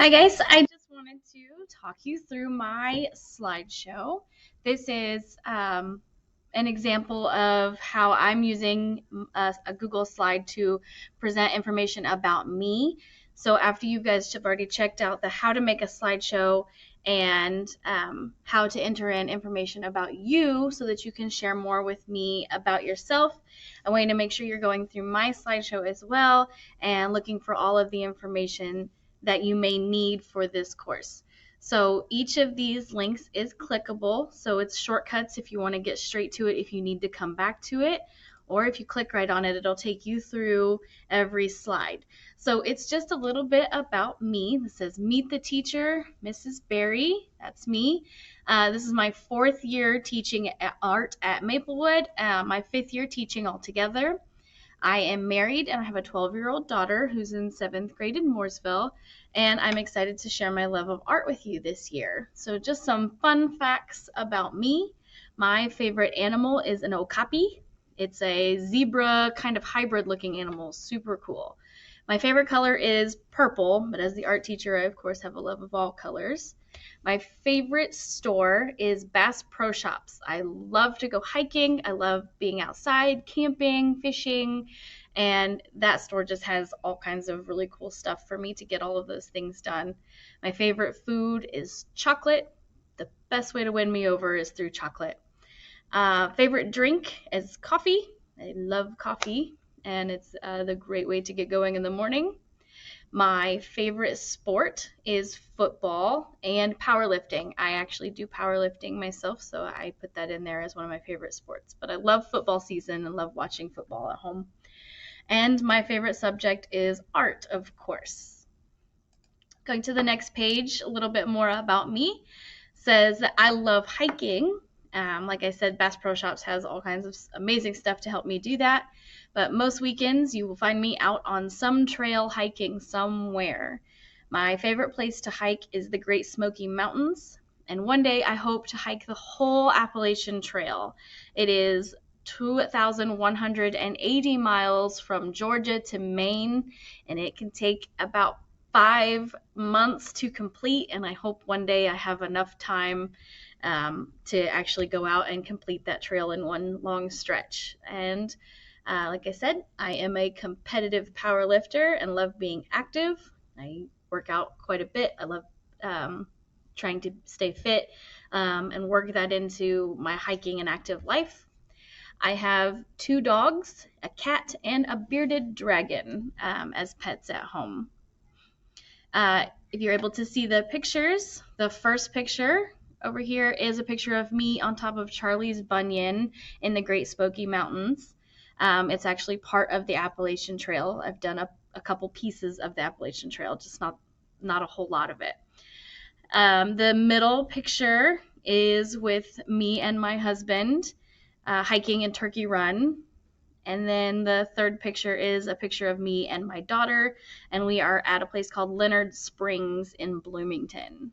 Hi guys, I just wanted to talk you through my slideshow. This is an example of how I'm using a Google slide to present information about me. So after you guys have already checked out the how to make a slideshow and how to enter in information about you so that you can share more with me about yourself, I want you to make sure you're going through my slideshow as well and looking for all of the information that you may need for this course. So each of these links is clickable, so it's shortcuts if you want to get straight to it if you need to come back to it, or if you click right on it, it'll take you through every slide. So it's just a little bit about me. This says Meet the Teacher, Mrs. Berry, that's me. This is my 4th year teaching art at Maplewood, my 5th year teaching altogether. I am married and I have a 12-year-old daughter who's in 7th grade in Mooresville, and I'm excited to share my love of art with you this year. So just some fun facts about me. My favorite animal is an okapi. It's a zebra kind of hybrid looking animal, super cool. My favorite color is purple, but as the art teacher, I of course have a love of all colors. My favorite store is Bass Pro Shops. I love to go hiking. I love being outside, camping, fishing, and that store just has all kinds of really cool stuff for me to get all of those things done. My favorite food is chocolate. The best way to win me over is through chocolate. Favorite drink is coffee. I love coffee, and it's the great way to get going in the morning. My favorite sport is football and powerlifting. I actually do powerlifting myself, so I put that in there as one of my favorite sports. But I love football season and love watching football at home. And my favorite subject is art, of course. Going to the next page, a little bit more about me. Says that I love hiking. Like I said, Bass Pro Shops has all kinds of amazing stuff to help me do that. But most weekends, you will find me out on some trail hiking somewhere. My favorite place to hike is the Great Smoky Mountains. And one day I hope to hike the whole Appalachian Trail. It is 2,180 miles from Georgia to Maine, and it can take about 5 months to complete. And I hope one day I have enough time to actually go out and complete that trail in one long stretch. And like I said, I am a competitive power lifter and love being active. I work out quite a bit. I love trying to stay fit and work that into my hiking and active life. I have 2 dogs, a cat, and a bearded dragon as pets at home. If you're able to see the pictures, the first picture over here is a picture of me on top of Charlie's Bunyan in the Great Smoky Mountains. It's actually part of the Appalachian Trail. I've done a couple pieces of the Appalachian Trail, just not a whole lot of it. The middle picture is with me and my husband hiking in Turkey Run. And then the third picture is a picture of me and my daughter, and we are at a place called Leonard Springs in Bloomington.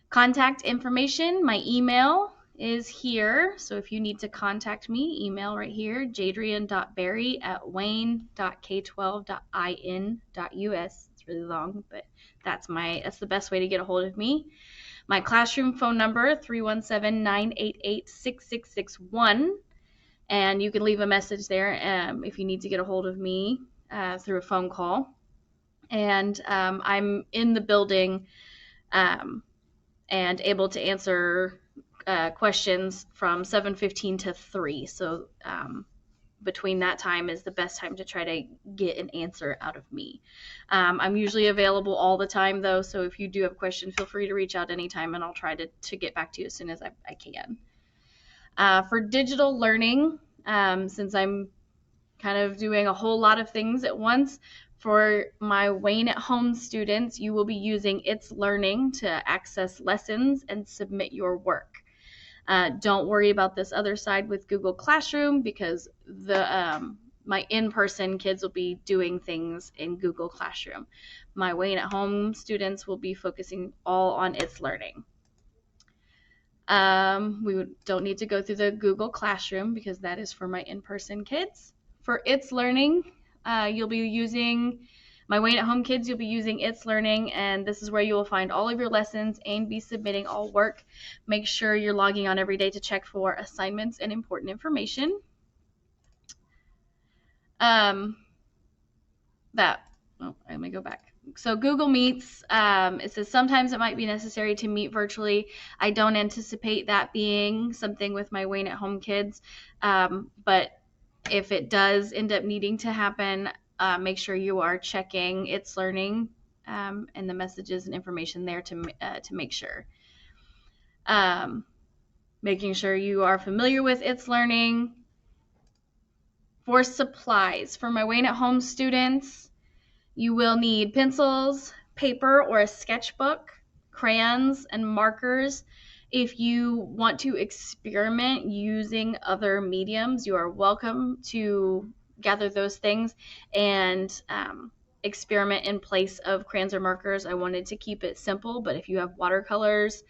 Contact information, my email is here. So if you need to contact me, email right here, jadrian.berry@wayne.k12.in.us. It's really long, but that's the best way to get a hold of me. My classroom phone number, 317-988-6661. And you can leave a message there if you need to get a hold of me through a phone call. And I'm in the building and able to answer questions from 7:15 to 3. So between that time is the best time to try to get an answer out of me. I'm usually available all the time, though, so if you do have questions, feel free to reach out anytime, and I'll try to get back to you as soon as I can. For digital learning, since I'm kind of doing a whole lot of things at once, for my Wayne at Home students, you will be using It's Learning to access lessons and submit your work. Don't worry about this other side with Google Classroom because my in-person kids will be doing things in Google Classroom. My Wayne at Home students will be focusing all on It's Learning. We don't need to go through the Google Classroom because that is for my in-person kids. For It's Learning, you'll be using My Wayne at Home kids, you'll be using It's Learning, and this is where you will find all of your lessons and be submitting all work. Make sure you're logging on every day to check for assignments and important information. Let me go back. So Google Meets, it says sometimes it might be necessary to meet virtually. I don't anticipate that being something with my Wayne at Home kids, but if it does end up needing to happen, make sure you are checking It's Learning and the messages and information there to make sure. Making sure you are familiar with It's Learning. For supplies, for my Wayne at Home students, you will need pencils, paper or a sketchbook, crayons, and markers. If you want to experiment using other mediums, you are welcome to gather those things and experiment in place of crayons or markers. I wanted to keep it simple, but if you have watercolors,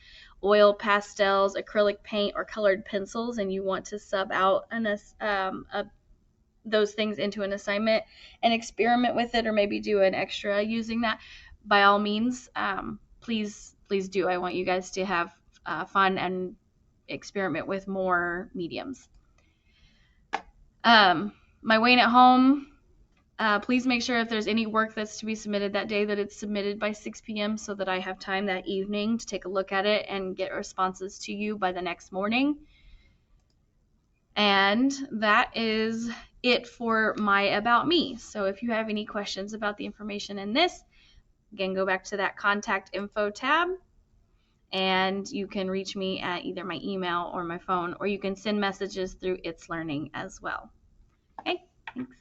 oil pastels, acrylic paint, or colored pencils, and you want to sub out those things into an assignment and experiment with it, or maybe do an extra using that, by all means, please do. I want you guys to have fun and experiment with more mediums. My Wayne at Home, please make sure if there's any work that's to be submitted that day that it's submitted by 6 p.m. so that I have time that evening to take a look at it and get responses to you by the next morning. And that is it for my About Me. So if you have any questions about the information in this, again, go back to that contact info tab, and you can reach me at either my email or my phone, or you can send messages through It's Learning as well. Okay, thanks.